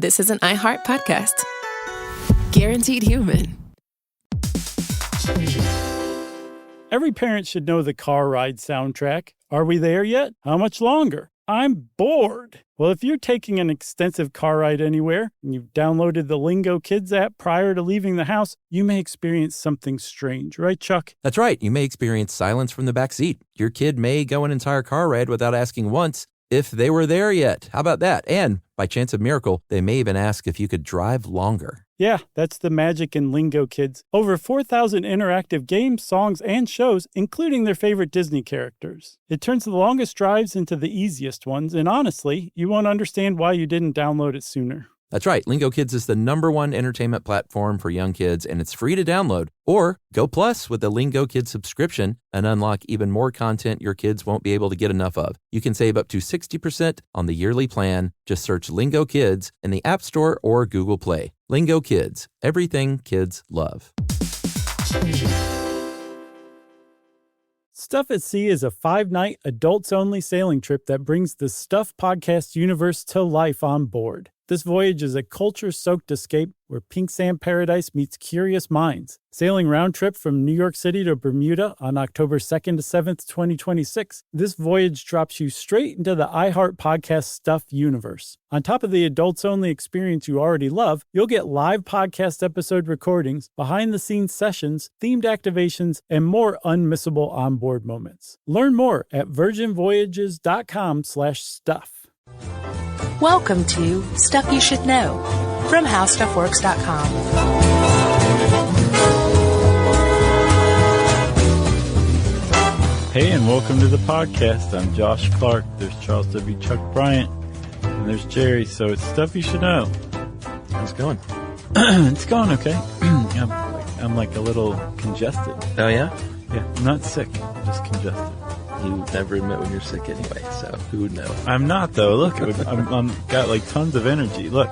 this is an iHeart podcast. Guaranteed human. Every parent should know the car ride soundtrack. Are we there yet? How much longer? I'm bored. Well, if you're taking an extensive car ride anywhere and you've downloaded the Lingo Kids app prior to leaving the house, you may experience something strange, right, Chuck? That's right. You may experience silence from the back seat. Your kid may go an entire car ride without asking once if they were there yet. How about that? And by chance of miracle, they may even ask if you could drive longer. Yeah, that's the magic in Lingo Kids. Over 4,000 interactive games, songs, and shows, including their favorite Disney characters. It turns the longest drives into the easiest ones, and honestly, you won't understand why you didn't download it sooner. That's right. Lingo Kids is the #1 entertainment platform for young kids, and it's free to download. Or go Plus with the Lingo Kids subscription and unlock even more content your kids won't be able to get enough of. You can save up to 60% on the yearly plan. Just search Lingo Kids in the App Store or Google Play. Lingo Kids, everything kids love. Stuff at Sea is a 5-night, adults-only sailing trip that brings the Stuff podcast universe to life on board. This voyage is a culture-soaked escape where pink sand paradise meets curious minds. Sailing round trip from New York City to Bermuda on October 2nd to 7th, 2026, this voyage drops you straight into the iHeart Podcast Stuff universe. On top of the adults-only experience you already love, you'll get live podcast episode recordings, behind-the-scenes sessions, themed activations, and more unmissable onboard moments. Learn more at virginvoyages.com/stuff. Welcome to Stuff You Should Know from HowStuffWorks.com. Hey, and welcome to the podcast. I'm Josh Clark. There's Charles W. Chuck Bryant, and there's Jerry. So it's Stuff You Should Know. How's it going? It's going okay. I'm like a little congested. Oh, yeah? Yeah, I'm not sick, just congested. You never admit when you're sick anyway, so who would know? I'm not, though. Look, I'm got like tons of energy. Look.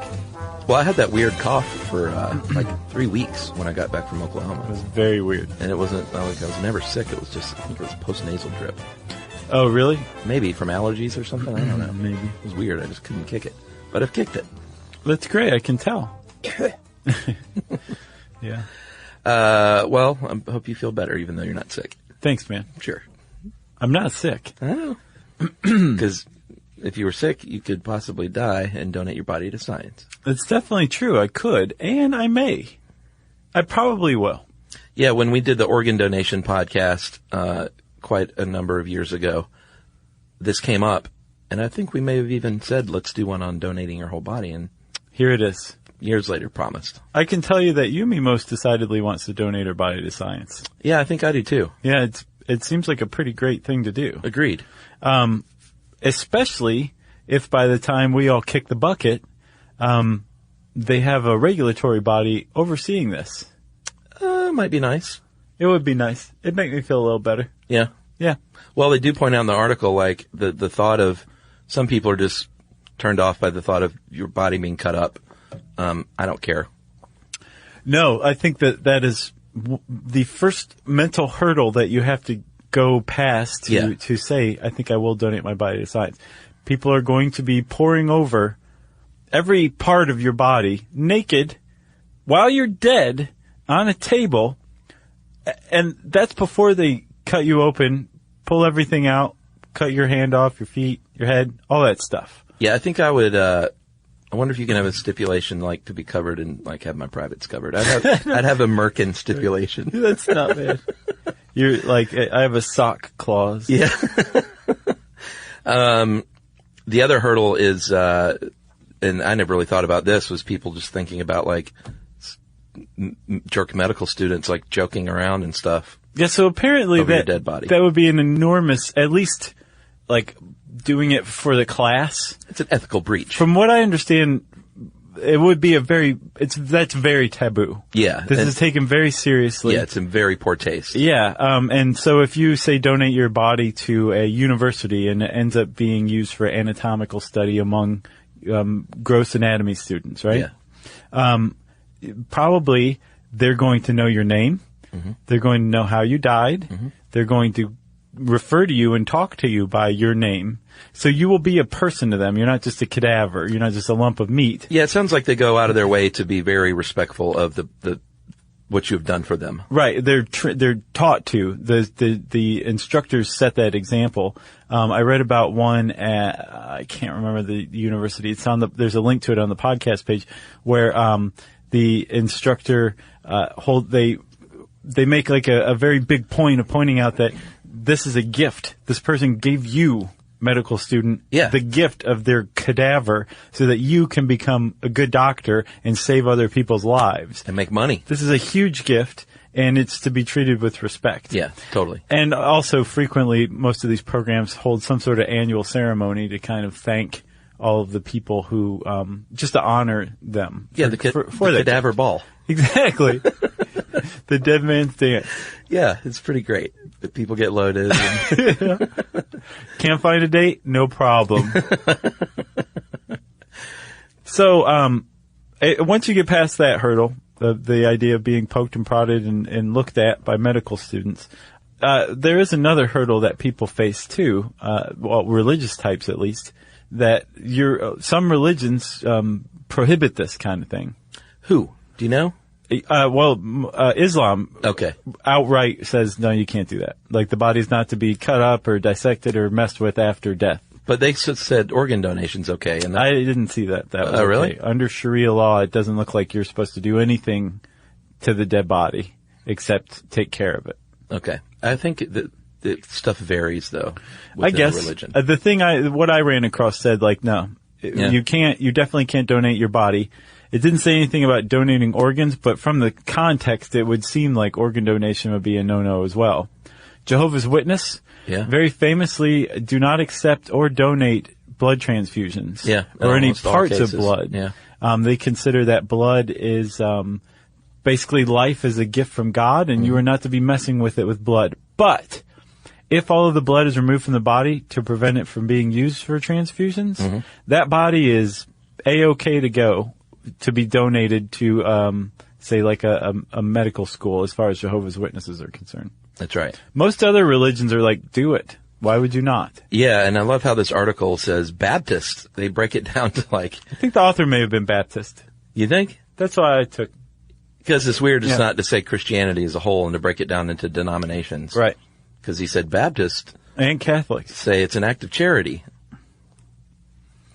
Well, I had that weird cough for like 3 weeks when I got back from It Oklahoma. was very weird. And it wasn't, I was never sick. It was just, I think it was post-nasal drip. Oh, really? Maybe from allergies or something. I don't know. Maybe. It was weird. I just couldn't kick it. But I've kicked it. That's great. I can tell. Yeah. Well, I hope you feel better even though you're not sick. Thanks, man. Sure. I'm not sick. Oh. Because if you were sick, you could possibly die and donate your body to science. It's definitely true. I could, and I may. I probably will. Yeah, when we did the organ donation podcast quite a number of years ago, this came up, and I think we may have even said, let's do one on donating your whole body, and Here it is. years later promised. I can tell you that Yumi most decidedly wants to donate her body to science. Yeah, I think I do too. Yeah, it seems like a pretty great thing to do. Agreed. Especially if by the time we all kick the bucket, they have a regulatory body overseeing this. Might be nice. It would be nice. It'd make me feel a little better. Yeah. Yeah. Well, they do point out in the article, like, the thought of, some people are just turned off by the thought of your body being cut up. I don't care. No, I think that is the first mental hurdle that you have to go past to say, I think I will donate my body to science. People are going to be poring over every part of your body naked while you're dead on a table. And that's before they cut you open, pull everything out, cut your hand off, your feet, your head, all that stuff. Yeah, I think I would, I wonder if you can have a stipulation, like, to be covered and, like, have my privates covered. I'd have a Merkin stipulation. That's not bad. You're like, I have a sock clause. Yeah. The other hurdle is, and I never really thought about this, was people just thinking about, like, jerk medical students, like, joking around and stuff. Yeah, so apparently over your dead body. That would be an enormous, at least, like, doing it for the class. It's an ethical breach. From what I understand, it would be that's very taboo. Yeah. This is taken very seriously. Yeah, it's in very poor taste. Yeah, and so if you say donate your body to a university and it ends up being used for anatomical study among gross anatomy students, right? Yeah. Probably they're going to know your name. Mm-hmm. They're going to know how you died. Mm-hmm. They're going to refer to you and talk to you by your name. So you will be a person to them. You're not just a cadaver. You're not just a lump of meat. Yeah, it sounds like they go out of their way to be very respectful of the what you've done for them. Right. They're taught to. The instructors set that example. I read about one at, I can't remember the university. It's there's a link to it on the podcast page where, the instructor, they make like a very big point of pointing out that this is a gift. This person gave you, medical student, the gift of their cadaver so that you can become a good doctor and save other people's lives. And make money. This is a huge gift, and it's to be treated with respect. Yeah, totally. And also, frequently, most of these programs hold some sort of annual ceremony to kind of thank all of the people who, just to honor them. Yeah, the cadaver ball. Exactly. The dead man's dance. Yeah, it's pretty great. The people get loaded. Can't find a date? No problem. So, once you get past that hurdle, the idea of being poked and prodded and looked at by medical students, there is another hurdle that people face too, well, religious types at least, that some religions prohibit this kind of thing. Who? Do you know? Islam okay. outright says, no, you can't do that. Like, the body's not to be cut up or dissected or messed with after death. But they said organ donation's okay. And I didn't see that. That was okay. Really? Under Sharia law, it doesn't look like you're supposed to do anything to the dead body except take care of it. Okay. I think that stuff varies, though, within I guess religion. The thing what I ran across said, like, no, you definitely can't donate your body. It didn't say anything about donating organs, but from the context, it would seem like organ donation would be a no-no as well. Jehovah's Witness, very famously, do not accept or donate blood transfusions or any parts of blood. Yeah. They consider that blood is basically life is a gift from God, and you are not to be messing with it with blood. But if all of the blood is removed from the body to prevent it from being used for transfusions, that body is A-okay to go, to be donated to, say, like a medical school as far as Jehovah's Witnesses are concerned. That's right. Most other religions are like, do it. Why would you not? Yeah, and I love how this article says Baptist. They break it down to like... I think the author may have been Baptist. You think? That's why I took... Because it's weird it's not to say Christianity as a whole and to break it down into denominations. Right. Because he said Baptist... And Catholics. Say it's an act of charity.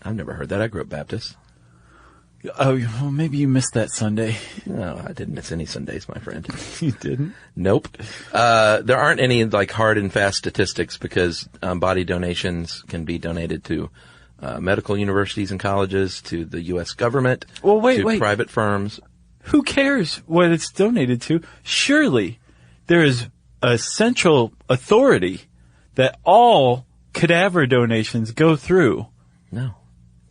I've never heard that. I grew up Baptist. Oh, well, maybe you missed that Sunday. No, I didn't miss any Sundays, my friend. You didn't? Nope. There aren't any like hard and fast statistics because body donations can be donated to medical universities and colleges, to the U.S. government, to private firms. Who cares what it's donated to? Surely there is a central authority that all cadaver donations go through. No.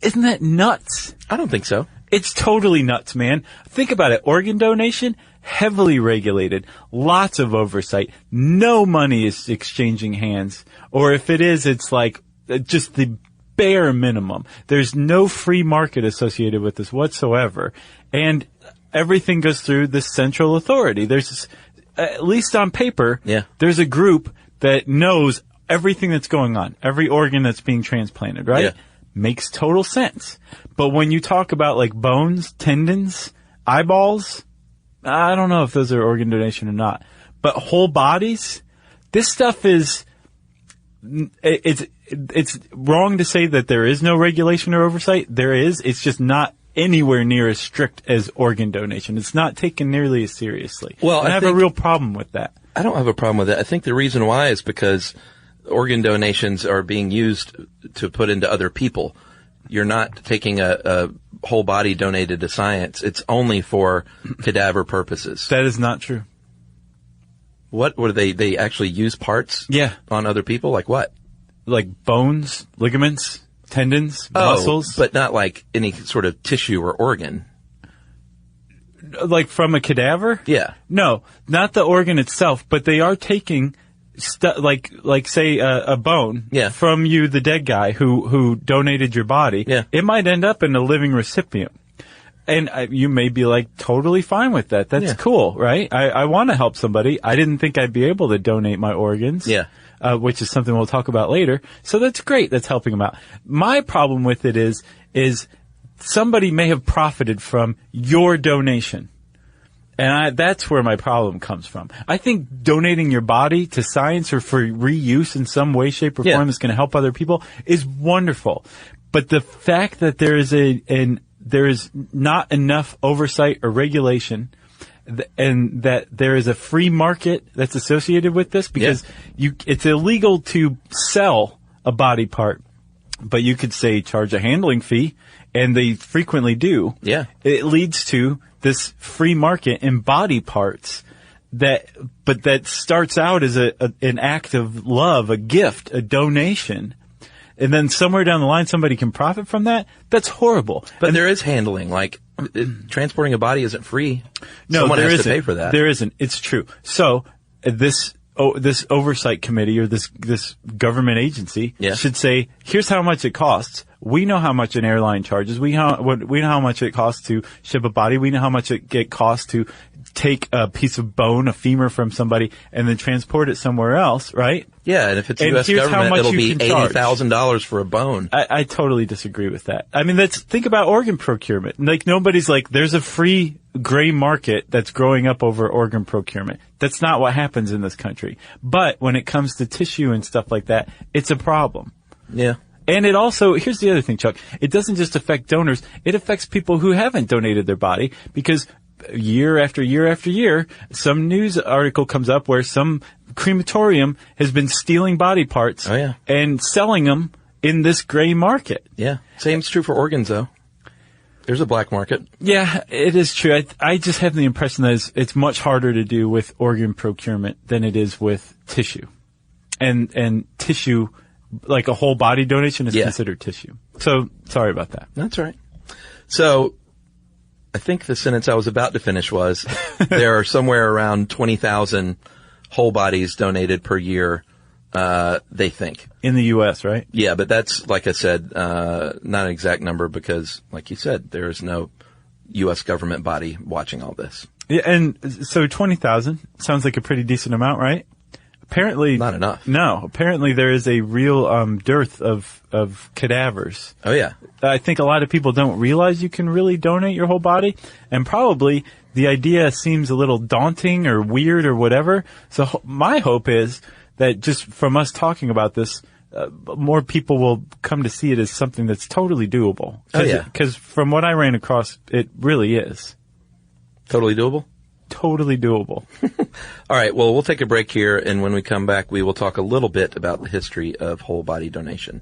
Isn't that nuts? I don't think so. It's totally nuts, man. Think about it. Organ donation, heavily regulated, lots of oversight. No money is exchanging hands. Or if it is, it's like just the bare minimum. There's no free market associated with this whatsoever. And everything goes through this central authority. There's, at least on paper, there's a group that knows everything that's going on, every organ that's being transplanted, right? Yeah. Makes total sense. But when you talk about like bones, tendons, eyeballs, I don't know if those are organ donation or not. But whole bodies, this stuff is, it's wrong to say that there is no regulation or oversight. There is. It's just not anywhere near as strict as organ donation. It's not taken nearly as seriously. Well, I have a real problem with that. I don't have a problem with that. I think the reason why is because organ donations are being used to put into other people. You're not taking a whole body donated to science. It's only for cadaver purposes. That is not true. What do they actually use parts on other people? Like what? Like bones, ligaments, tendons, muscles. But not like any sort of tissue or organ. Like from a cadaver? Yeah. No, not the organ itself, but they are taking like say a bone from you, the dead guy who donated your body. Yeah. It might end up in a living recipient. And you may be like totally fine with that. That's cool, right? I want to help somebody. I didn't think I'd be able to donate my organs. Yeah. which is something we'll talk about later. So that's great. That's helping them out. My problem with it is somebody may have profited from your donation. And that's where my problem comes from. I think donating your body to science or for reuse in some way, shape, or form that's going to help other people is wonderful. But the fact that there is not enough oversight or regulation, and that there is a free market that's associated with this, because it's illegal to sell a body part, but you could say charge a handling fee, and they frequently do. Yeah. It leads to this free market in body parts that starts out as an act of love, a gift, a donation. And then somewhere down the line, somebody can profit from that. That's horrible. But there is handling. Like, transporting a body isn't free. No, someone there has isn't. to pay for that. There isn't. It's true. So this oversight committee or this government agency should say, here's how much it costs. We know how much an airline charges. We know how much it costs to ship a body. We know how much it costs to take a piece of bone, a femur from somebody, and then transport it somewhere else, right? Yeah, and if it's U.S. government, it'll be $80,000 for a bone. I totally disagree with that. I mean, think about organ procurement. Like, nobody's like, there's a free gray market that's growing up over organ procurement. That's not what happens in this country. But when it comes to tissue and stuff like that, it's a problem. Yeah. And it also, here's the other thing, Chuck. It doesn't just affect donors. It affects people who haven't donated their body, because year after year after year, some news article comes up where some crematorium has been stealing body parts and selling them in this gray market. Yeah. Same's true for organs, though. There's a black market. Yeah, it is true. I just have the impression that it's much harder to do with organ procurement than it is with tissue. And tissue, like a whole body donation, is considered tissue. So, sorry about that. That's all right. So, I think the sentence I was about to finish was, there are somewhere around 20,000 whole bodies donated per year, they think. In the U.S., right? Yeah, but that's, like I said, not an exact number because, like you said, there is no U.S. government body watching all this. Yeah, and so 20,000 sounds like a pretty decent amount, right? Apparently, not enough. No, apparently there is a real dearth of cadavers. Oh yeah. I think a lot of people don't realize you can really donate your whole body, and probably the idea seems a little daunting or weird or whatever. So my hope is that just from us talking about this, more people will come to see it as something that's totally doable. Oh yeah. Because from what I ran across, it really is. Totally doable? Totally doable. All right. Well, we'll take a break here, and when we come back, we will talk a little bit about the history of whole body donation.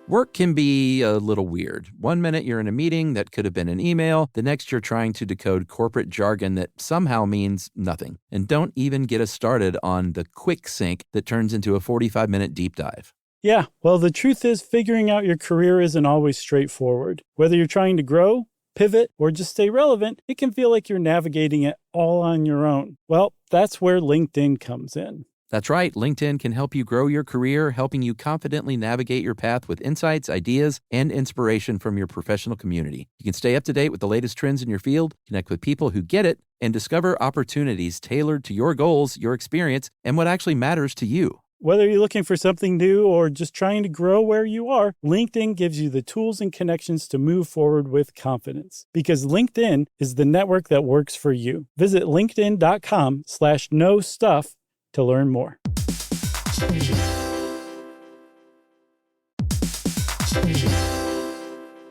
Work can be a little weird. One minute you're in a meeting that could have been an email. The next you're trying to decode corporate jargon that somehow means nothing. And don't even get us started on the quick sync that turns into a 45-minute deep dive. Yeah, well, the truth is figuring out your career isn't always straightforward. Whether you're trying to grow, pivot, or just stay relevant, it can feel like you're navigating it all on your own. Well, that's where LinkedIn comes in. That's right. LinkedIn can help you grow your career, helping you confidently navigate your path with insights, ideas, and inspiration from your professional community. You can stay up to date with the latest trends in your field, connect with people who get it, and discover opportunities tailored to your goals, your experience, and what actually matters to you. Whether you're looking for something new or just trying to grow where you are, LinkedIn gives you the tools and connections to move forward with confidence. Because LinkedIn is the network that works for you. Visit linkedin.com/knowstuff to learn more.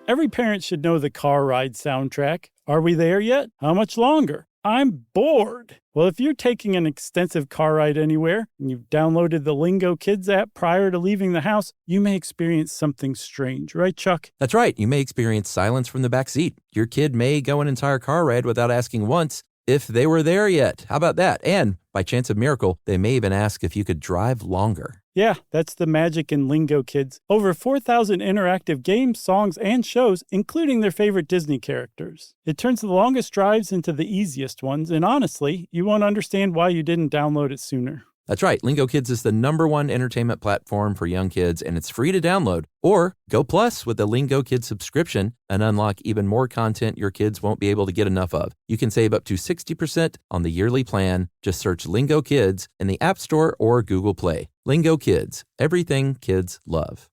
Every parent should know the car ride soundtrack. Are we there yet? How much longer? I'm bored. Well, if you're taking an extensive car ride anywhere and you've downloaded the Lingo Kids app prior to leaving the house, you may experience something strange, right, Chuck? That's right. You may experience silence from the back seat. Your kid may go an entire car ride without asking once if they were there yet. How about that? And by chance of miracle, they may even ask if you could drive longer. Yeah, that's the magic in Lingo Kids. Over 4,000 interactive games, songs, and shows, including their favorite Disney characters. It turns the longest drives into the easiest ones, and honestly, you won't understand why you didn't download it sooner. That's right. Lingo Kids is the #1 entertainment platform for young kids, and it's free to download. Or go Plus with the Lingo Kids subscription and unlock even more content your kids won't be able to get enough of. You can save up to 60% on the yearly plan. Just search Lingo Kids in the App Store or Google Play. Lingo Kids, everything kids love.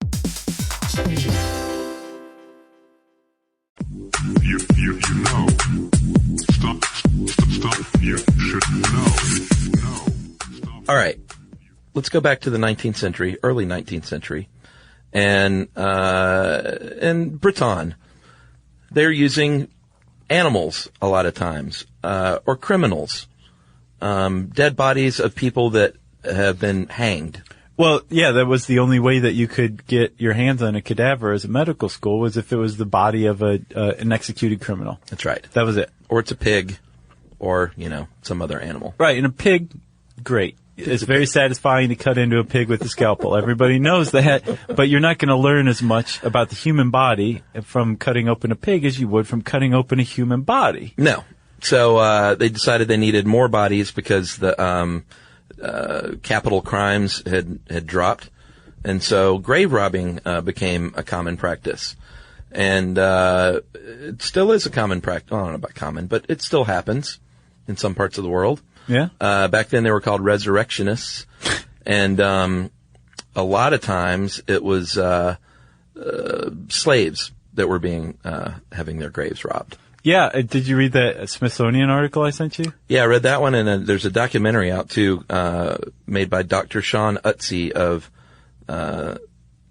You know. Stuff you should know. All right. Let's go back to the 19th century, early 19th century. And in Britain, they're using animals a lot of times, or criminals, dead bodies of people that have been hanged. Well, yeah, that was the only way that you could get your hands on a cadaver as a medical school was if it was the body of an executed criminal. That's right. That was it. Or it's a pig, or, some other animal. Right, and a pig, great. It's very satisfying to cut into a pig with a scalpel. Everybody knows that, but you're not going to learn as much about the human body from cutting open a pig as you would from cutting open a human body. No. So they decided they needed more bodies because the capital crimes had dropped, and so grave robbing became a common practice. And it still is a common practice. I don't know about common, but it still happens in some parts of the world. Yeah. Back then they were called resurrectionists. And, a lot of times it was, slaves that were having their graves robbed. Yeah. Did you read that Smithsonian article I sent you? Yeah, I read that one. And there's a documentary out too, made by Dr. Sean Utse of,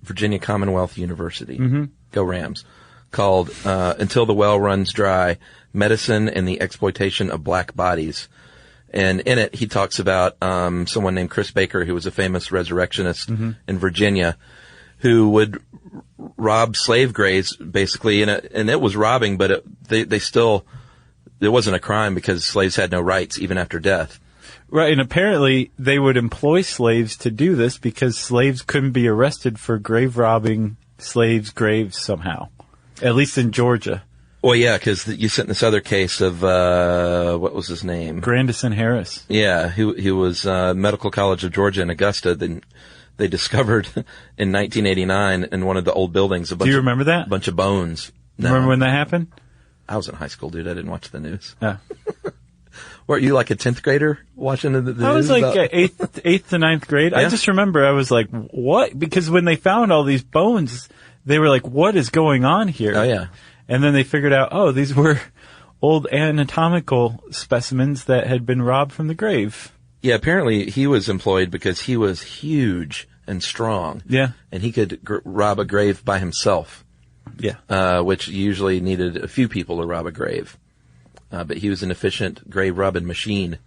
Virginia Commonwealth University. Mm-hmm. Go Rams. Called, Until the Well Runs Dry, Medicine and the Exploitation of Black Bodies. And in it, he talks about someone named Chris Baker, who was a famous resurrectionist in Virginia, who would rob slave graves, basically, and it was robbing, but it wasn't a crime because slaves had no rights even after death. Right, and apparently they would employ slaves to do this because slaves couldn't be arrested for grave robbing slaves' graves somehow, at least in Georgia. Well, yeah, because you sent this other case of, what was his name? Grandison Harris. Yeah, he was, Medical College of Georgia in Augusta. Then they discovered in 1989 in one of the old buildings Do you remember that? A bunch of bones. No. Remember when that happened? I was in high school, dude. I didn't watch the news. Yeah. Weren't you like a 10th grader watching the news? I was like 8th to 9th grade. Yeah? I just remember I was like, what? Because when they found all these bones, they were like, what is going on here? Oh, yeah. And then they figured out, oh, these were old anatomical specimens that had been robbed from the grave. Yeah, apparently he was employed because he was huge and strong. Yeah. And he could rob a grave by himself. Yeah. Which usually needed a few people to rob a grave. But he was an efficient grave robbing machine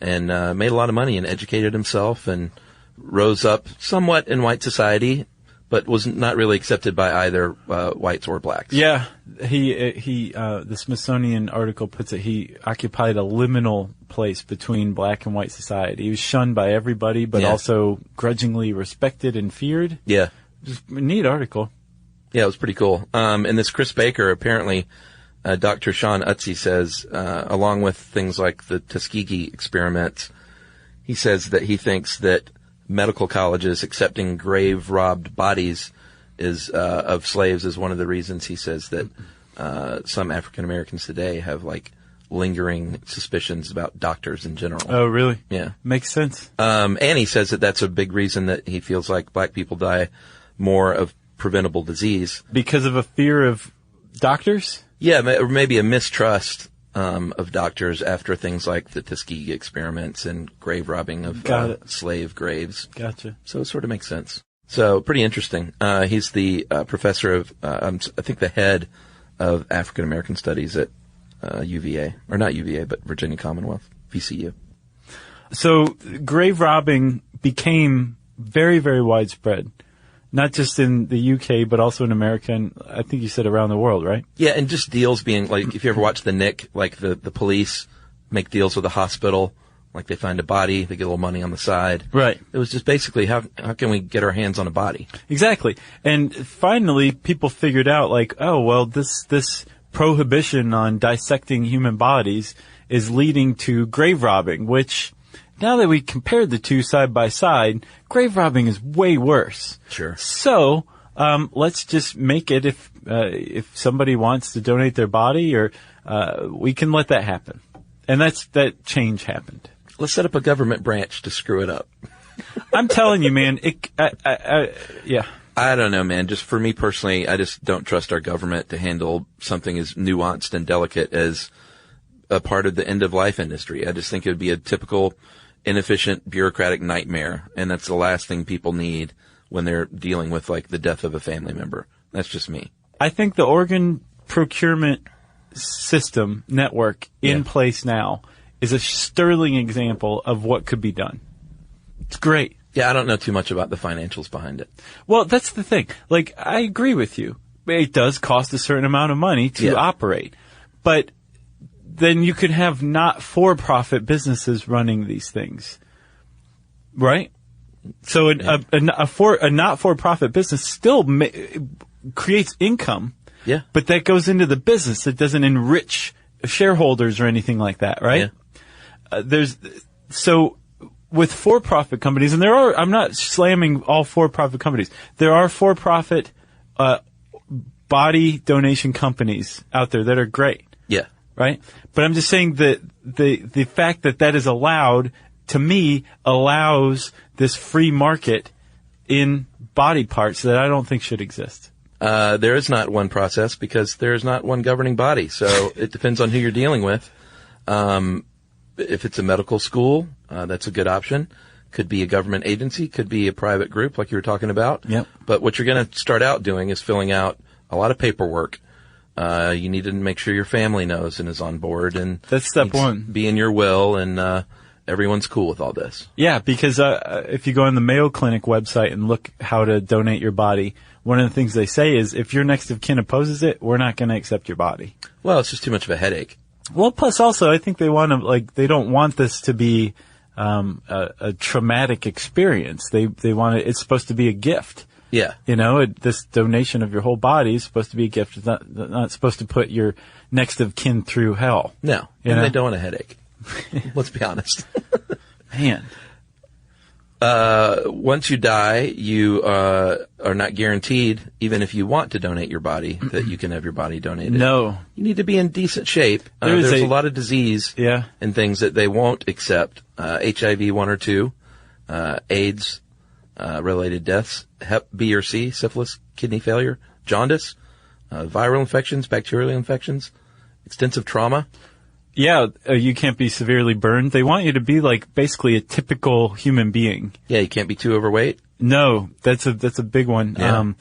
and made a lot of money and educated himself and rose up somewhat in white society, but was not really accepted by either whites or blacks. Yeah, the Smithsonian article puts it, he occupied a liminal place between black and white society. He was shunned by everybody, but also grudgingly respected and feared. Yeah. Just a neat article. Yeah, it was pretty cool. And this Chris Baker, apparently, Dr. Sean Utse says, along with things like the Tuskegee experiments, he says that he thinks that medical colleges accepting grave robbed bodies of slaves is one of the reasons he says that some African Americans today have like lingering suspicions about doctors in general. Oh, really? Yeah. Makes sense. And he says that that's a big reason that he feels like black people die more of preventable disease. Because of a fear of doctors? Yeah, or maybe a mistrust of doctors after things like the Tuskegee experiments and grave robbing of slave graves. Gotcha. So it sort of makes sense. So pretty interesting. He's the professor of, I think the head of African American Studies at UVA, or not UVA, but Virginia Commonwealth, VCU. So grave robbing became very, very widespread. Not just in the UK, but also in America, and I think you said around the world, right? Yeah, and just deals being, like, if you ever watch The Nick, like the police make deals with the hospital, like they find a body, they get a little money on the side. Right. It was just basically, how can we get our hands on a body? Exactly. And finally, people figured out, like, oh, well, this prohibition on dissecting human bodies is leading to grave robbing, which now that we compared the two side by side, grave robbing is way worse. Sure. So, let's just make it if somebody wants to donate their body, or we can let that happen. And that change happened. Let's set up a government branch to screw it up. I'm telling you, man. Yeah. I don't know, man. Just for me personally, I just don't trust our government to handle something as nuanced and delicate as a part of the end-of-life industry. I just think it would be a typical inefficient bureaucratic nightmare, and that's the last thing people need when they're dealing with, like, the death of a family member. That's just me. I think the organ procurement system network in place now is a sterling example of what could be done. It's great. Yeah, I don't know too much about the financials behind it. Well, that's the thing. Like, I agree with you. It does cost a certain amount of money to operate. But then you could have not-for-profit businesses running these things. Right? So a not-for-profit business still creates income. Yeah. But that goes into the business. It doesn't enrich shareholders or anything like that, right? Yeah. So with for-profit companies, and I'm not slamming all for-profit companies. There are for-profit body donation companies out there that are great. Yeah. Right? But I'm just saying that the fact that is allowed, to me, allows this free market in body parts that I don't think should exist. There is not one process because there is not one governing body. So it depends on who you're dealing with. If it's a medical school, that's a good option. Could be a government agency, could be a private group like you were talking about. Yep. But what you're going to start out doing is filling out a lot of paperwork. You need to make sure your family knows and is on board, and that's step one. Be in your will, and everyone's cool with all this. Yeah, because if you go on the Mayo Clinic website and look how to donate your body, one of the things they say is if your next of kin opposes it, we're not going to accept your body. Well, it's just too much of a headache. Well, plus also, I think they they don't want this to be a traumatic experience. They want it's supposed to be a gift. Yeah. You know, this donation of your whole body is supposed to be a gift. It's not supposed to put your next of kin through hell. No. And they don't want a headache. Let's be honest. Man. Once you die, you are not guaranteed, even if you want to donate your body, that you can have your body donated. No. You need to be in decent shape. There's a lot of disease and things that they won't accept. HIV 1 or 2, AIDS, related deaths, Hep B or C, syphilis, kidney failure, jaundice, viral infections, bacterial infections, extensive trauma. Yeah, you can't be severely burned. They want you to be like basically a typical human being. Yeah, you can't be too overweight. No, that's a big one. Yeah.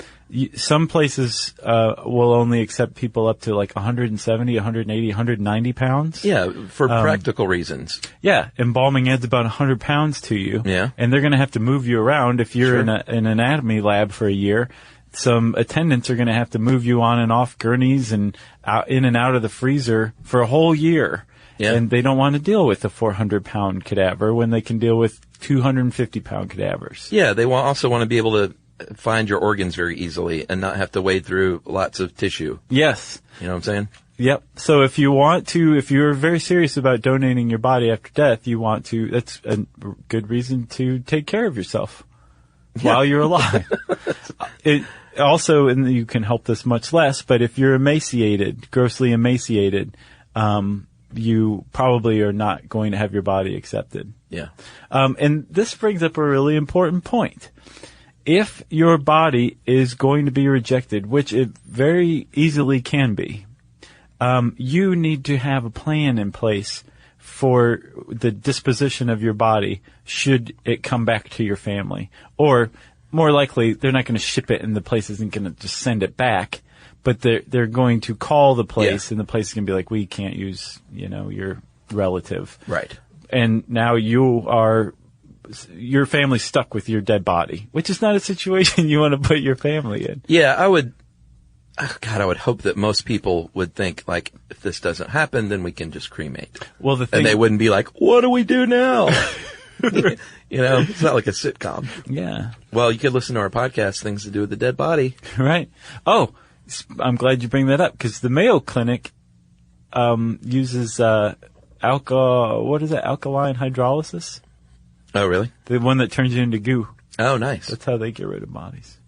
Some places will only accept people up to like 170, 180, 190 pounds. Yeah, for practical reasons. Yeah, embalming adds about 100 pounds to you. Yeah. And they're going to have to move you around if you're in an anatomy lab for a year. Some attendants are going to have to move you on and off gurneys and in and out of the freezer for a whole year. Yeah. And they don't want to deal with a 400-pound cadaver when they can deal with 250-pound cadavers. Yeah, they also want to be able to find your organs very easily and not have to wade through lots of tissue. Yes. You know what I'm saying? Yep. So if you're very serious about donating your body after death, that's a good reason to take care of yourself while you're alive. It also, and you can help this much less, but if you're grossly emaciated, you probably are not going to have your body accepted. Yeah. And this brings up a really important point. If your body is going to be rejected, which it very easily can be, you need to have a plan in place for the disposition of your body should it come back to your family. Or more likely, they're not going to ship it and the place isn't going to just send it back. But they're going to call the place, and the place is going to be like, we can't use, your relative. Right. And now your family's stuck with your dead body, which is not a situation you want to put your family in. Yeah, I would hope that most people would think, like, if this doesn't happen, then we can just cremate. Well, and they wouldn't be like, what do we do now? It's not like a sitcom. Yeah. Well, you could listen to our podcast, Things to Do with the Dead Body. Right. Oh, I'm glad you bring that up, because the Mayo Clinic uses alkaline hydrolysis. Oh, really? The one that turns you into goo. Oh, nice. That's how they get rid of bodies.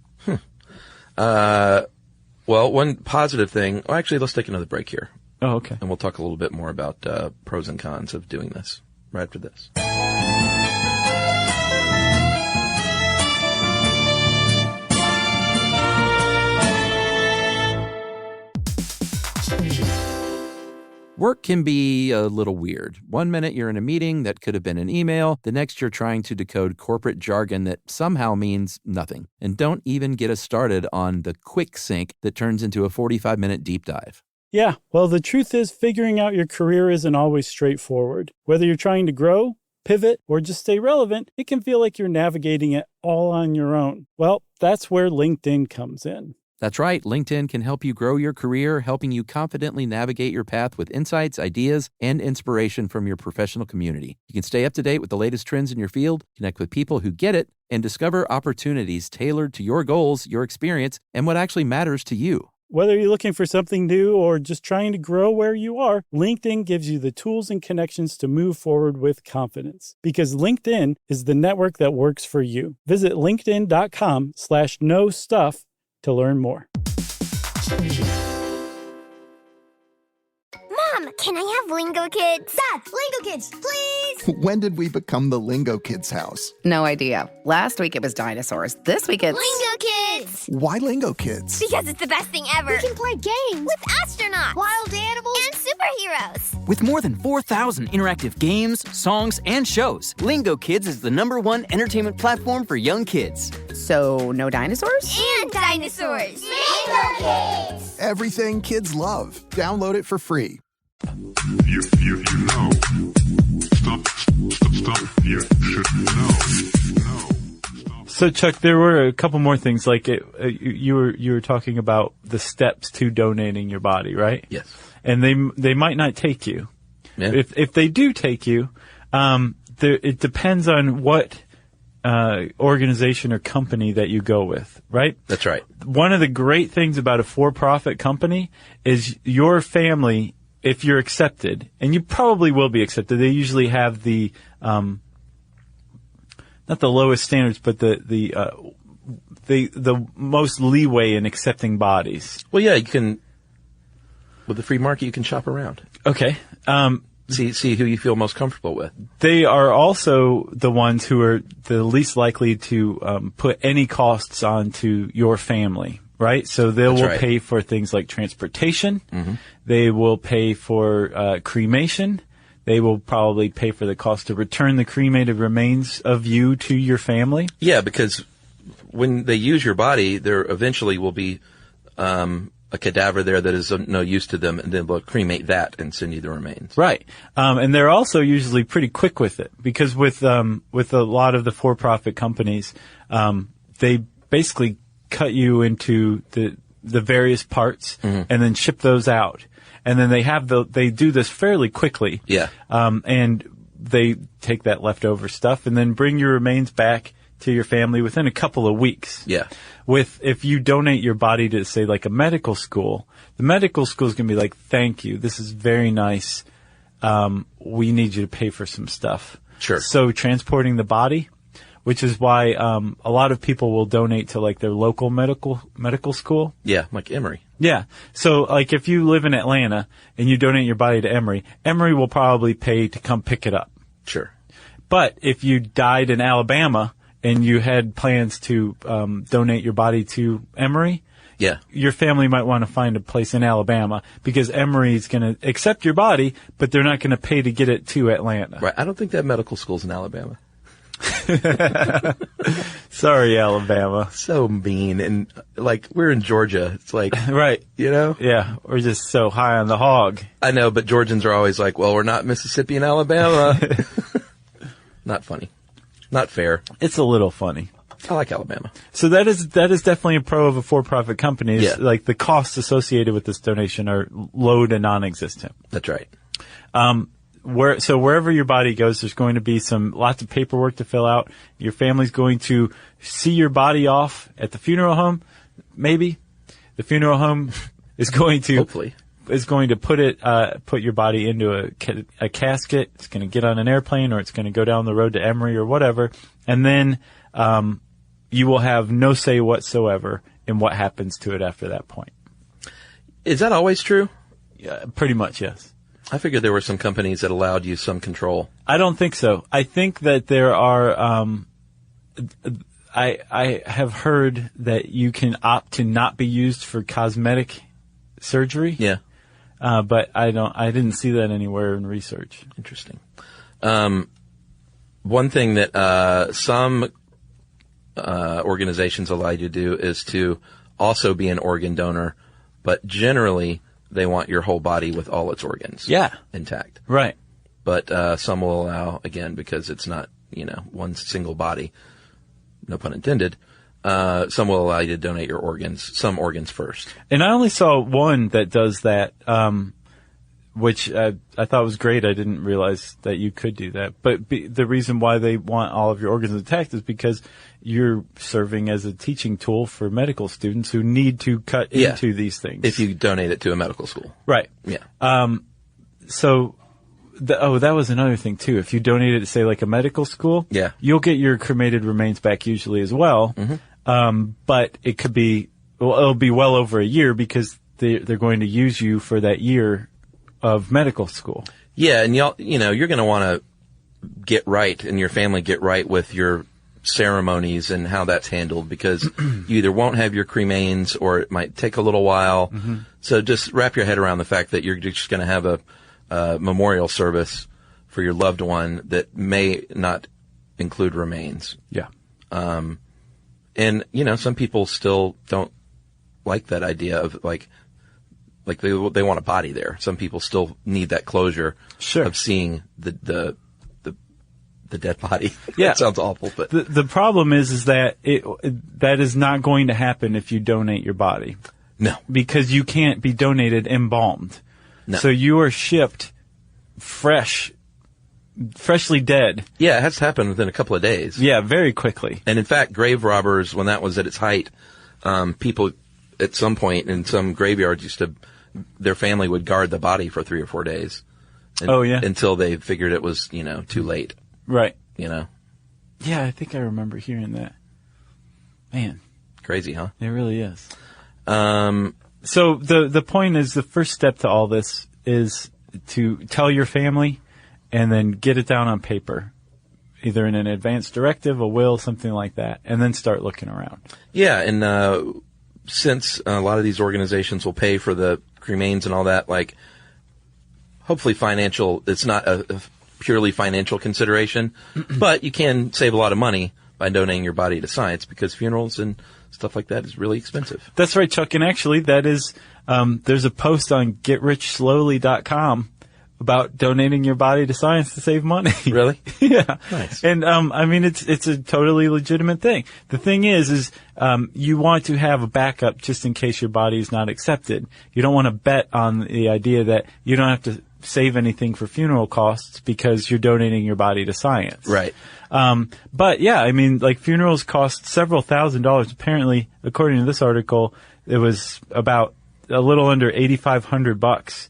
Well, one positive thing. Oh, actually, let's take another break here. Oh, okay. And we'll talk a little bit more about pros and cons of doing this right after this. Work can be a little weird. One minute you're in a meeting that could have been an email. The next you're trying to decode corporate jargon that somehow means nothing. And don't even get us started on the quick sync that turns into a 45-minute deep dive. Yeah, well, the truth is figuring out your career isn't always straightforward. Whether you're trying to grow, pivot, or just stay relevant, it can feel like you're navigating it all on your own. Well, that's where LinkedIn comes in. That's right. LinkedIn can help you grow your career, helping you confidently navigate your path with insights, ideas, and inspiration from your professional community. You can stay up to date with the latest trends in your field, connect with people who get it, and discover opportunities tailored to your goals, your experience, and what actually matters to you. Whether you're looking for something new or just trying to grow where you are, LinkedIn gives you the tools and connections to move forward with confidence. Because LinkedIn is the network that works for you. Visit linkedin.com/knowstuff to learn more. Mom, can I have Lingo Kids? Dad, Lingo Kids, please! When did we become the Lingo Kids house? No idea. Last week it was dinosaurs. This week it's... Lingo Kids! Why Lingo Kids? Because it's the best thing ever. We can play games with astronauts, wild animals, and superheroes. With more than 4,000 interactive games, songs, and shows, Lingo Kids is the #1 entertainment platform for young kids. So, no dinosaurs? And dinosaurs! Lingo Kids! Everything kids love. Download it for free. You know. Stop. You should know. So, Chuck, there were a couple more things. Like you were talking about the steps to donating your body, right? Yes. And they might not take you. Yeah. If they do take you, it depends on what organization or company that you go with, right? That's right. One of the great things about a for-profit company is your family, if you're accepted, and you probably will be accepted, they usually have the not the lowest standards, but the most leeway in accepting bodies. Well, yeah, you can, with the free market, you can shop around. Okay. See who you feel most comfortable with. They are also the ones who are the least likely to put any costs onto your family, right? So they will pay for things like transportation. Mm-hmm. They will pay for cremation. They will probably pay for the cost to return the cremated remains of you to your family. Yeah, because when they use your body, there eventually will be a cadaver there that is of no use to them, and then they'll cremate that and send you the remains. Right. And they're also usually pretty quick with it, because with a lot of the for-profit companies, they basically cut you into the various parts, mm-hmm. and then ship those out. And then they do this fairly quickly. Yeah. And they take that leftover stuff and then bring your remains back to your family within a couple of weeks. Yeah. If you donate your body to, say, like a medical school, the medical school is going to be like, thank you, this is very nice. We need you to pay for some stuff. Sure. So transporting the body, which is why a lot of people will donate to like their local medical school. Yeah, like Emory. Yeah. So like if you live in Atlanta and you donate your body to Emory, Emory will probably pay to come pick it up. Sure. But if you died in Alabama and you had plans to donate your body to Emory, yeah, your family might want to find a place in Alabama, because Emory is going to accept your body, but they're not going to pay to get it to Atlanta. Right. I don't think they have medical schools in Alabama. Sorry, Alabama. So mean. And like, we're in Georgia. It's like, right. You know? Yeah. We're just so high on the hog. I know, but Georgians are always like, well, we're not Mississippi and Alabama. Not funny. Not fair. It's a little funny. I like Alabama. So that is definitely a pro of a for-profit company. Yeah. Like the costs associated with this donation are low to non-existent. That's right. So wherever your body goes, there's going to be lots of paperwork to fill out. Your family's going to see your body off at the funeral home. Maybe the funeral home is going to is going to put your body into a casket. It's going to get on an airplane, or it's going to go down the road to Emory or whatever, and then you will have no say whatsoever in what happens to it after that point. Is that always true? Yeah, pretty much, yes. I figured there were some companies that allowed you some control. I don't think so. I think that there are. I have heard that you can opt to not be used for cosmetic surgery. Yeah. But I didn't see that anywhere in research. Interesting. One thing that some organizations allow you to do is to also be an organ donor, but generally they want your whole body with all its organs intact. Right. But some will allow, again, because it's not, one single body, no pun intended, some will allow you to donate some organs first. And I only saw one that does that, which I thought was great. I didn't realize that you could do that. But the reason why they want all of your organs intact is because you're serving as a teaching tool for medical students who need to cut into these things. If you donate it to a medical school. Right. Yeah. So, that was another thing too. If you donate it to, say, like a medical school, you'll get your cremated remains back usually as well. Mm-hmm. But it could be, it'll be well over a year because they're going to use you for that year of medical school. Yeah, and you're going to want to get right, and your family get right with your ceremonies and how that's handled, because you either won't have your cremains or it might take a little while. Mm-hmm. So just wrap your head around the fact that you're just going to have a memorial service for your loved one that may not include remains. Yeah. And some people still don't like that idea of like they want a body there. Some people still need that closure of seeing the dead body. Yeah. That sounds awful, but the problem is that that is not going to happen if you donate your body. No. Because you can't be donated embalmed. No. So you are shipped freshly dead. Yeah, it has to happen within a couple of days. Yeah, very quickly. And in fact, grave robbers, when that was at its height, people at some point in some graveyards their family would guard the body for 3 or 4 days. Until they figured it was, too late. Right. Yeah, I think I remember hearing that. Man. Crazy, huh? It really is. So the point is, the first step to all this is to tell your family and then get it down on paper, either in an advance directive, a will, something like that, and then start looking around. Yeah, and since a lot of these organizations will pay for the cremains and all that, like, hopefully it's not a purely financial consideration, but you can save a lot of money by donating your body to science, because funerals and stuff like that is really expensive. That's right, Chuck. And actually, that is, there's a post on GetRichSlowly.com about donating your body to science to save money. Really? Yeah. Nice. And, it's a totally legitimate thing. The thing is, you want to have a backup just in case your body is not accepted. You don't want to bet on the idea that you don't have to save anything for funeral costs because you're donating your body to science. Right. But yeah, funerals cost several $1,000s. Apparently, according to this article, it was about a little under $8,500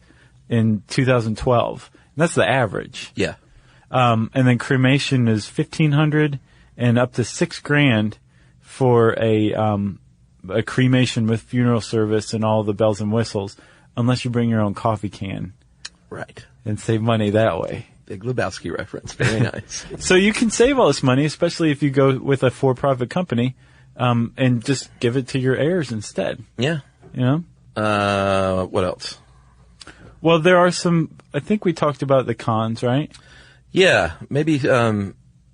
in 2012. And that's the average. Yeah. And then cremation is $1,500 and up to $6,000 for a cremation with funeral service and all the bells and whistles, unless you bring your own coffee can. Right. And save money that way. Big Lebowski reference. Very nice. So you can save all this money, especially if you go with a for-profit company, and just give it to your heirs instead. Yeah. What else? Well, there are I think we talked about the cons, right? Yeah. Maybe, they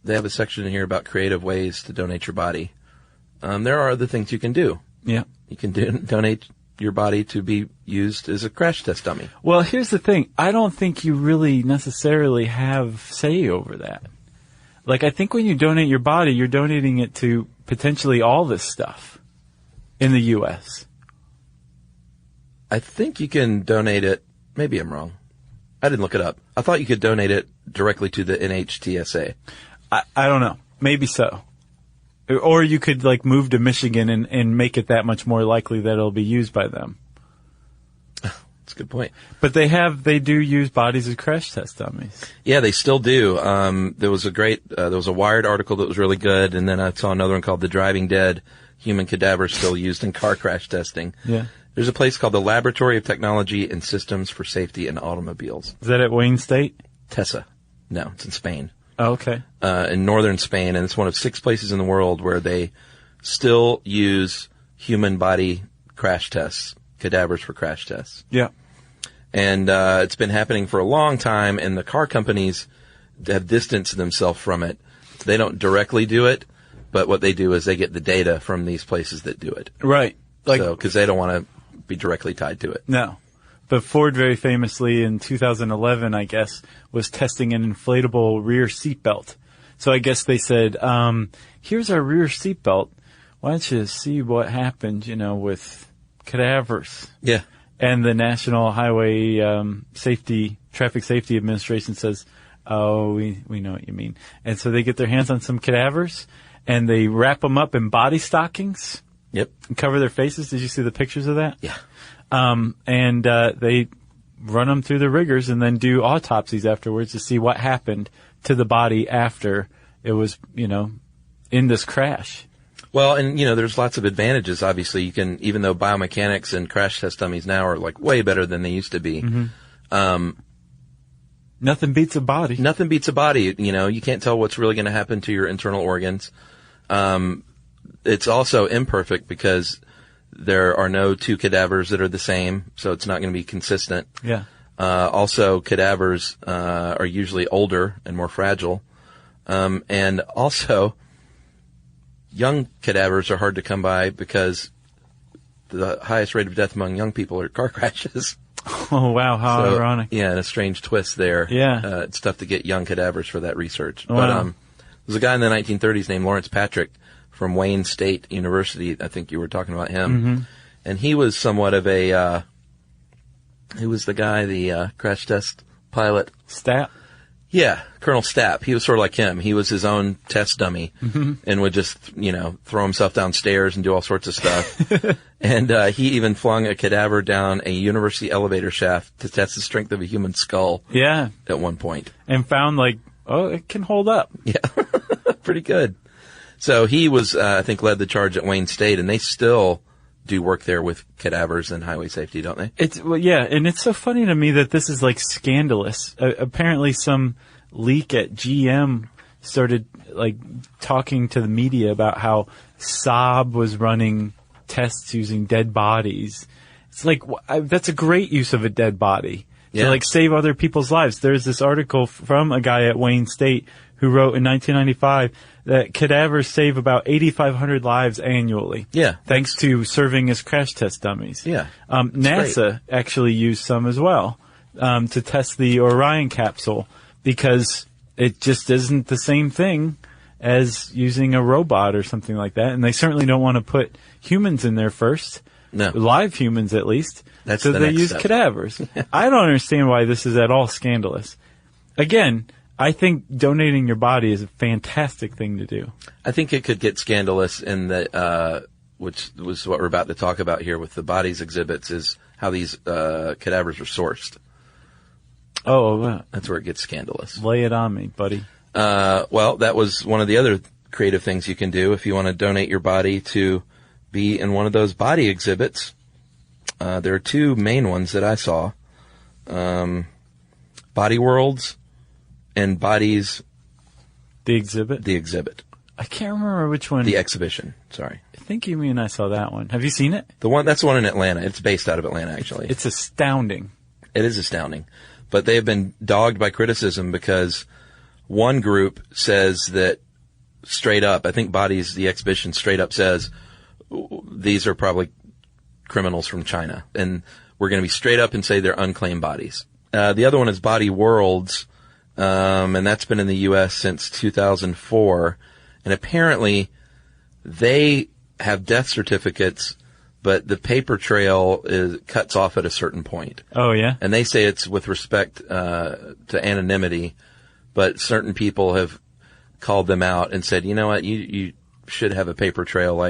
have a section in here about creative ways to donate your body. There are other things you can do. Yeah. You can donate your body to be used as a crash test dummy. Well, here's the thing. I don't think you really necessarily have say over that. I think when you donate your body, you're donating it to potentially all this stuff in the U.S. I think you can donate it. Maybe I'm wrong. I didn't look it up. I thought you could donate it directly to the NHTSA. I don't know. Maybe so. Or you could move to Michigan and make it that much more likely that it'll be used by them. That's a good point. But they do use bodies as crash test dummies. Yeah, they still do. There was a Wired article that was really good, and then I saw another one called "The Driving Dead: Human Cadavers Still Used in Car Crash Testing." Yeah. There's a place called the Laboratory of Technology and Systems for Safety in Automobiles. Is that at Wayne State? Tessa. No, it's in Spain. Oh, okay. In northern Spain, and it's one of 6 places in the world where they still use human body crash tests, cadavers for crash tests. Yeah. And it's been happening for a long time, and the car companies have distanced themselves from it. They don't directly do it, but what they do is they get the data from these places that do it. Right. Because they don't want to be directly tied to it. No. But Ford very famously in 2011, I guess, was testing an inflatable rear seatbelt. So I guess they said, here's our rear seatbelt. Why don't you see what happened, with cadavers? Yeah. And the National Highway Traffic Safety Administration says, oh, we know what you mean. And so they get their hands on some cadavers, and they wrap them up in body stockings. Yep. And cover their faces. Did you see the pictures of that? Yeah. And they run them through the rigors and then do autopsies afterwards to see what happened to the body after it was, in this crash. Well, and, there's lots of advantages. Obviously, you can, even though biomechanics and crash test dummies now are like way better than they used to be. Mm-hmm. Nothing beats a body. Nothing beats a body. You can't tell what's really going to happen to your internal organs. It's also imperfect because there are no 2 cadavers that are the same, so it's not going to be consistent. Yeah. Also, cadavers are usually older and more fragile. And also, young cadavers are hard to come by because the highest rate of death among young people are car crashes. Oh, wow. How ironic. Yeah, and a strange twist there. Yeah. It's tough to get young cadavers for that research. Wow. But there's a guy in the 1930s named Lawrence Patrick from Wayne State University. I think you were talking about him. Mm-hmm. And he was somewhat of a, he was the guy, the crash test pilot. Stapp? Yeah, Colonel Stapp. He was sort of like him. He was his own test dummy and would just, throw himself downstairs and do all sorts of stuff. And he even flung a cadaver down a university elevator shaft to test the strength of a human skull. Yeah. At one point. And found it can hold up. Yeah. Pretty good. So he was, I think, led the charge at Wayne State, and they still do work there with cadavers and highway safety, don't they? And it's so funny to me that this is scandalous. Apparently some leak at GM started talking to the media about how Saab was running tests using dead bodies. It's that's a great use of a dead body to save other people's lives. There's this article from a guy at Wayne State who wrote in 1995 that cadavers save about 8,500 lives annually. Yeah. Thanks to serving as crash test dummies. Yeah. NASA actually used some as well, to test the Orion capsule because it just isn't the same thing as using a robot or something like that. And they certainly don't want to put humans in there first. No. Live humans, at least. That's so the they next use step. cadavers. I don't understand why this is at all scandalous. Again, I think donating your body is a fantastic thing to do. I think it could get scandalous in that, which was what we're about to talk about here with the bodies exhibits, is how these cadavers are sourced. Oh, that's where it gets scandalous. Lay it on me, buddy. Well, that was one of the other creative things you can do if you want to donate your body to be in one of those body exhibits. There are 2 main ones that I saw. Body Worlds and Bodies. The exhibit? The exhibit. I can't remember which one. The exhibition, sorry. I think you mean I saw that one. Have you seen it? That's the one in Atlanta. It's based out of Atlanta, actually. It's astounding. It is astounding. But they have been dogged by criticism because one group says that straight up, I think Bodies, the exhibition straight up says, these are probably criminals from China. And we're going to be straight up and say they're unclaimed bodies. The other one is Body Worlds, and that's been in the U.S. since 2004. And apparently they have death certificates, but the paper trail cuts off at a certain point. Oh, yeah? And they say it's with respect to anonymity, but certain people have called them out and said, you know what, you should have a paper trail.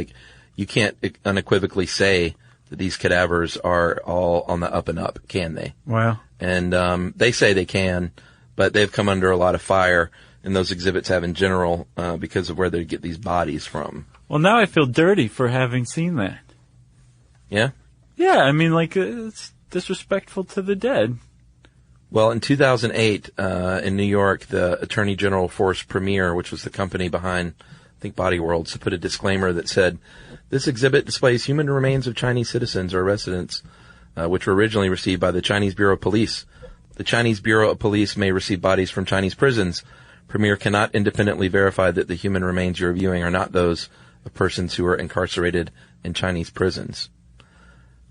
You can't unequivocally say that these cadavers are all on the up and up. Can they? Wow. And they say they can, but they've come under a lot of fire, and those exhibits have in general because of where they get these bodies from. Well, now I feel dirty for having seen that. Yeah? Yeah, I mean, like, it's disrespectful to the dead. Well, in 2008, in New York, the Attorney General forced Premier, which was the company behind, I think, Body Worlds, to put a disclaimer that said, this exhibit displays human remains of Chinese citizens or residents, which were originally received by the Chinese Bureau of Police. The Chinese Bureau of Police may receive bodies from Chinese prisons. Premier cannot independently verify that the human remains you're viewing are not those of persons who are incarcerated in Chinese prisons.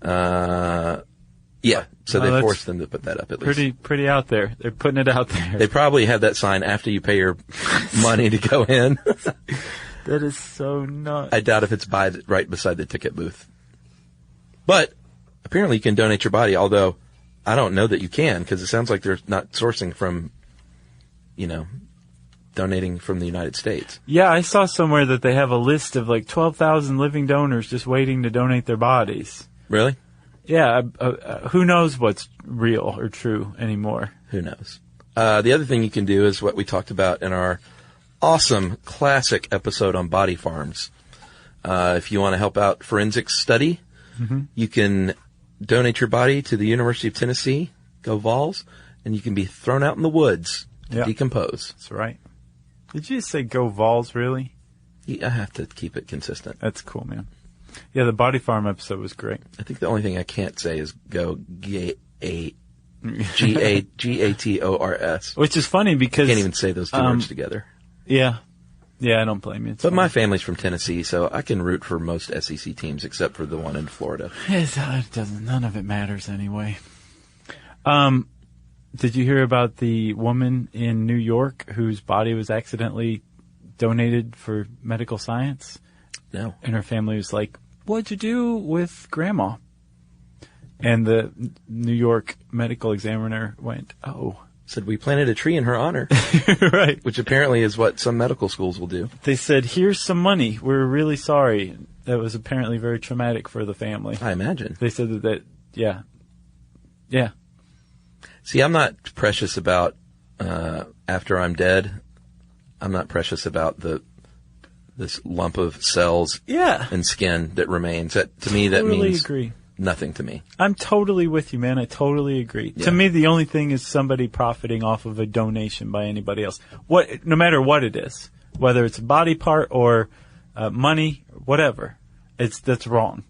Yeah, so they forced them to put that up at least. Pretty out there. They're putting it out there. They probably had that sign after you pay your money to go in. That is so nuts. I doubt if it's right beside the ticket booth. But apparently you can donate your body, although I don't know that you can, because it sounds like they're not sourcing from, donating from the United States. Yeah, I saw somewhere that they have a list of like 12,000 living donors just waiting to donate their bodies. Really? Yeah, who knows what's real or true anymore? Who knows? The other thing you can do is what we talked about in our awesome classic episode on body farms. If you want to help out forensics study, you can donate your body to the University of Tennessee, go Vols, and you can be thrown out in the woods to decompose. That's right. Did you just say go Vols, really? Yeah, I have to keep it consistent. That's cool, man. Yeah, the Body Farm episode was great. I think the only thing I can't say is go Gators. Which is funny because... Can't even say those two words together. Yeah. Yeah, I don't blame you. It's but funny. My family's from Tennessee, so I can root for most SEC teams except for the one in Florida. It doesn't. None of it matters anyway. Did you hear about the woman in New York whose body was accidentally donated for medical science? No. And her family was like, what'd you do with Grandma? And the New York medical examiner went, said we planted a tree in her honor. Right. Which apparently is what some medical schools will do. They said, here's some money. We're really sorry. That was apparently very traumatic for the family. I imagine. They said that yeah. Yeah. See, I'm not precious about, after I'm dead, I'm not precious about this lump of cells and skin that remains. That, to me, that means agree. Nothing to me. I'm totally with you, man. I totally agree. Yeah. To me, the only thing is somebody profiting off of a donation by anybody else. No matter what it is, whether it's a body part or money, whatever, that's wrong.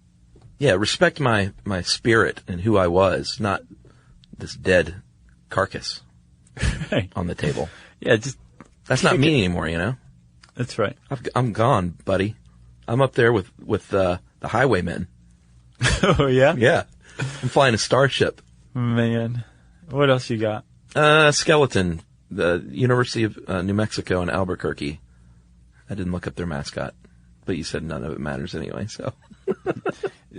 Yeah, respect my spirit and who I was, not this dead carcass on the table. Yeah, that's not me anymore, That's right. I'm gone, buddy. I'm up there with the highwaymen. Oh, yeah? Yeah. I'm flying a starship. Man. What else you got? Skeleton. The University of New Mexico in Albuquerque. I didn't look up their mascot, but you said none of it matters anyway, so.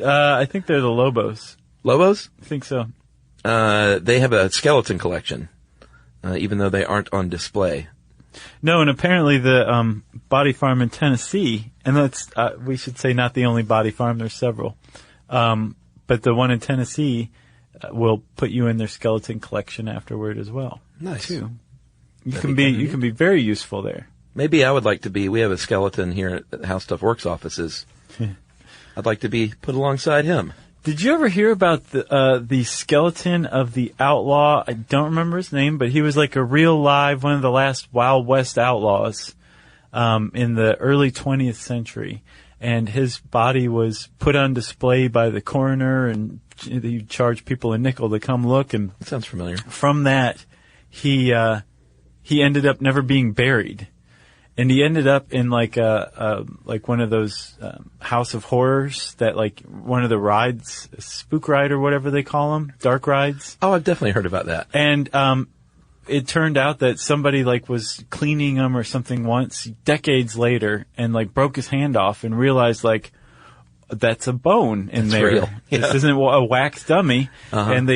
I think they're the Lobos. Lobos? I think so. They have a skeleton collection, even though they aren't on display. No, and apparently the Body Farm in Tennessee, and that's we should say not the only Body Farm, there's several, but the one in Tennessee will put you in their skeleton collection afterward as well. Nice. Too. You can be very useful there. Maybe I would like to be. We have a skeleton here at How Stuff Works offices. I'd like to be put alongside him. Did you ever hear about the skeleton of the outlaw? I don't remember his name, but he was like a real live, one of the last Wild West outlaws in the early 20th century. And his body was put on display by the coroner, and he charged people a nickel to come look. And that sounds familiar. From that, he ended up never being buried. And he ended up in like one of those House of Horrors, that like one of the rides, spook ride or whatever they call them, dark rides. Oh, I've definitely heard about that. And it turned out that somebody like was cleaning him or something once, decades later, and like broke his hand off and realized like that's a bone in there. Real. Yeah. This isn't a wax dummy. And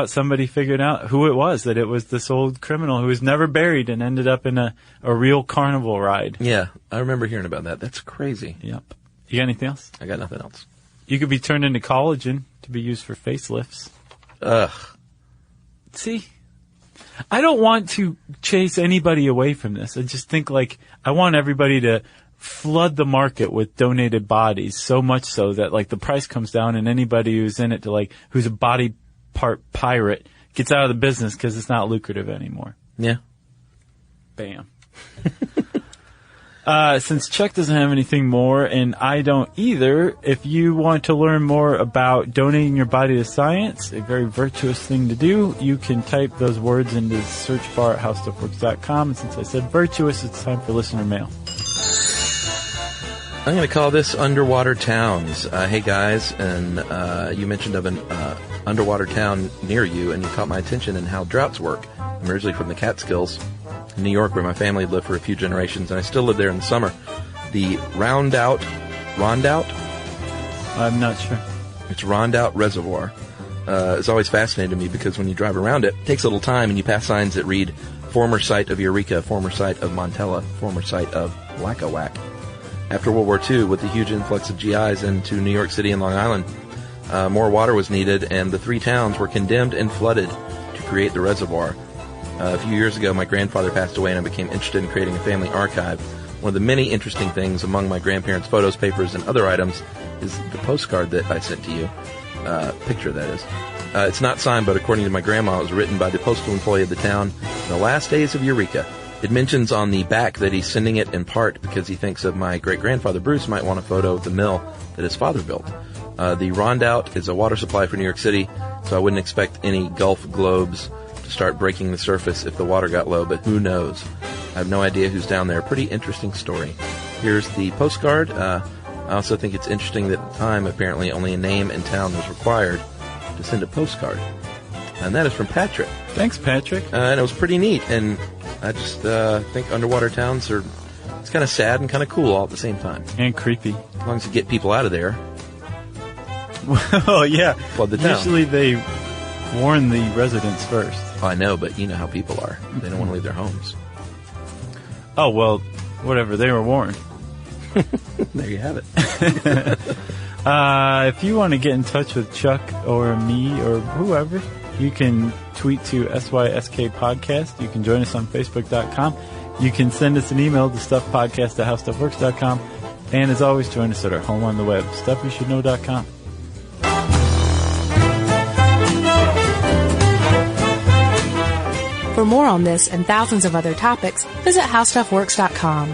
somebody figured out who it was, that it was this old criminal who was never buried and ended up in a real carnival ride. Yeah, I remember hearing about that. That's crazy. Yep. You got anything else? I got nothing else. You could be turned into collagen to be used for facelifts. Ugh. See? I don't want to chase anybody away from this. I just think, like, I want everybody to flood the market with donated bodies, so much so that, like, the price comes down and anybody who's in it to, like, who's a body part pirate gets out of the business because it's not lucrative anymore. Yeah. Bam. Since Chuck doesn't have anything more, and I don't either, if you want to learn more about donating your body to science, a very virtuous thing to do, you can type those words into the search bar at howstuffworks.com. And since I said virtuous, it's time for listener mail. I'm going to call this Underwater Towns. Hey, guys, and you mentioned of an underwater town near you, and you caught my attention in how droughts work. I'm originally from the Catskills, in New York, where my family had lived for a few generations, and I still live there in the summer. The Rondout? I'm not sure. It's Rondout Reservoir. It's always fascinated me because when you drive around it, it takes a little time, and you pass signs that read, former site of Eureka, former site of Montella, former site of Whack-A-Whack. After World War II, with the huge influx of GIs into New York City and Long Island, more water was needed, and the three towns were condemned and flooded to create the reservoir. A few years ago, my grandfather passed away, and I became interested in creating a family archive. One of the many interesting things among my grandparents' photos, papers, and other items is the postcard that I sent to you. Picture, that is. It's not signed, but according to my grandma, it was written by the postal employee of the town in the last days of Eureka. It mentions on the back that he's sending it in part because he thinks of my great-grandfather Bruce might want a photo of the mill that his father built. The Rondout is a water supply for New York City, so I wouldn't expect any Gulf globes to start breaking the surface if the water got low, but who knows? I have no idea who's down there. Pretty interesting story. Here's the postcard. I also think it's interesting that at the time, apparently only a name and town was required to send a postcard. And that is from Patrick. Thanks, Patrick. And it was pretty neat, and I just think underwater towns are, it's kind of sad and kind of cool all at the same time. And creepy. As long as you get people out of there. Well, yeah. Flood the town. Usually they warn the residents first. Oh, I know, but you know how people are. They don't want to leave their homes. Oh, well, whatever. They were warned. There you have it. If you want to get in touch with Chuck or me or whoever, you can tweet to SYSK Podcast. You can join us on Facebook.com. You can send us an email to stuffpodcast@howstuffworks.com. And as always, join us at our home on the web, stuffyoushouldknow.com. For more on this and thousands of other topics, visit howstuffworks.com.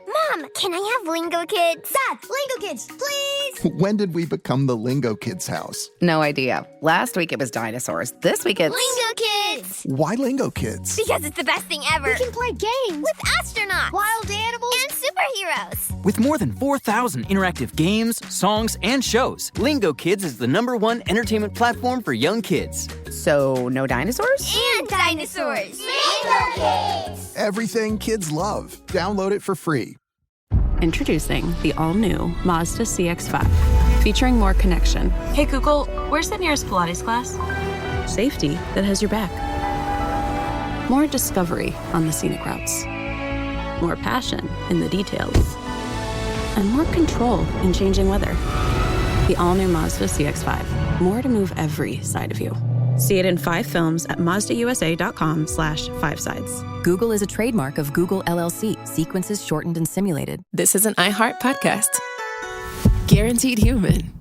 Mom, can I have Lingo Kids? Dad, Lingo Kids, please! When did we become the Lingo Kids house? No idea. Last week it was dinosaurs. This week it's... Lingo Kids! Why Lingo Kids? Because it's the best thing ever. We can play games with astronauts, wild animals, and superheroes. With more than 4,000 interactive games, songs, and shows, Lingo Kids is the #1 entertainment platform for young kids. So, no dinosaurs? And dinosaurs! Lingo Kids! Everything kids love. Download it for free. Introducing the all-new Mazda CX-5, featuring more connection. Hey Google, where's the nearest Pilates class? Safety that has your back. More discovery on the scenic routes. More passion in the details. And more control in changing weather. The all-new Mazda CX-5. More to move every side of you. See it in 5 films at MazdaUSA.com/5sides. Google is a trademark of Google LLC. Sequences shortened and simulated. This is an iHeart podcast. Guaranteed Human.